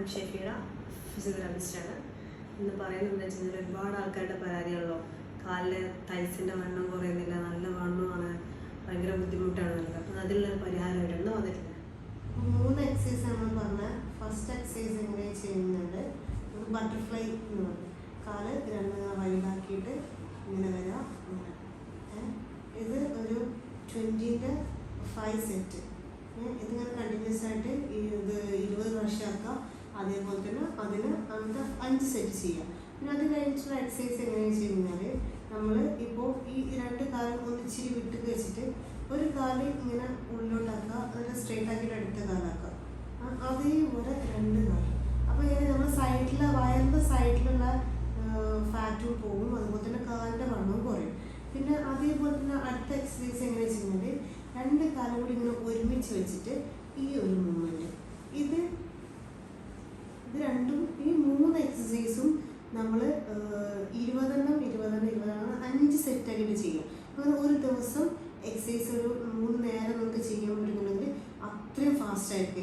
ഞാൻ ഷെഫീറ, ഫിസിയോതെറാപ്പിസ്റ്റാണ്. ഇന്ന് പറയുന്നത് വെച്ചാൽ ഒരുപാട് ആൾക്കാരുടെ പരാതിയാണല്ലോ, കാലിലെ തൈസിൻ്റെ വണ്ണം കുറയുന്നില്ല, നല്ല വണ്ണമാണ്, ഭയങ്കര ബുദ്ധിമുട്ടാണ് നല്ലത്. അപ്പം അതിനുള്ള പരിഹാരമായിട്ടാണ് വന്നിട്ടില്ല. 3 എക്സസൈസ് നമ്മൾ പറഞ്ഞ ഫസ്റ്റ് എക്സസൈസ് എങ്ങനെ ചെയ്യുന്നുണ്ട്, ബട്ടർഫ്ലൈ എന്ന് പറയും. കാല് 2 വൈഡാക്കിയിട്ട് ഇങ്ങനെ വരാം. ഇത് ഒരു 20ൻ്റെ 5 സെറ്റ്. ഇതിങ്ങനെ കണ്ടിന്യൂസ് ആയിട്ട് ഇത് 20 പ്രാവശ്യം ആക്കുക. അതേപോലെ തന്നെ അതിന് അങ്ങനത്തെ 5 സെറ്റ് ചെയ്യാം. പിന്നെ അത് കഴിഞ്ഞിട്ടുള്ള എക്സസൈസ് എങ്ങനെയാണ് ചെയ്യുന്നത്, നമ്മൾ ഇപ്പോൾ ഈ 2 കാലും ഒന്നിച്ചിരി വിട്ട് വെച്ചിട്ട് ഒരു കാല് ഇങ്ങനെ ഉള്ളിലോട്ടാക്കുക, അതിനെ സ്ട്രെയിറ്റ് ആക്കിയിട്ട് അടുത്ത കാലാക്കുക. അതേപോലെ 2 കാല്. അപ്പോൾ ഇങ്ങനെ നമ്മൾ സൈഡിലെ വയറിൻ്റെ സൈഡിലുള്ള ഫാറ്റും പോകും, അതുപോലെ തന്നെ കാലിൻ്റെ വണ്ണവും കുറയും. പിന്നെ അതേപോലെ തന്നെ അടുത്ത എക്സസൈസ് എങ്ങനെ ചെയ്യുന്നത്, 2 കാലും കൂടി ഇങ്ങനെ ഒരുമിച്ച് വെച്ചിട്ട് ഈ ഒരു മൂവ്മെൻറ്റ്, ഇത് രണ്ടും ഈ 3 എക്സസൈസും നമ്മൾ 20 5 സെറ്റാക്കിയിട്ട് ചെയ്യും. അങ്ങനെ ഒരു ദിവസം എക്സസൈസ് ഒരു 3 നേരം നമുക്ക് ചെയ്യാൻ പറ്റുന്നുണ്ടെങ്കിൽ അത്രയും ഫാസ്റ്റായിരിക്കും.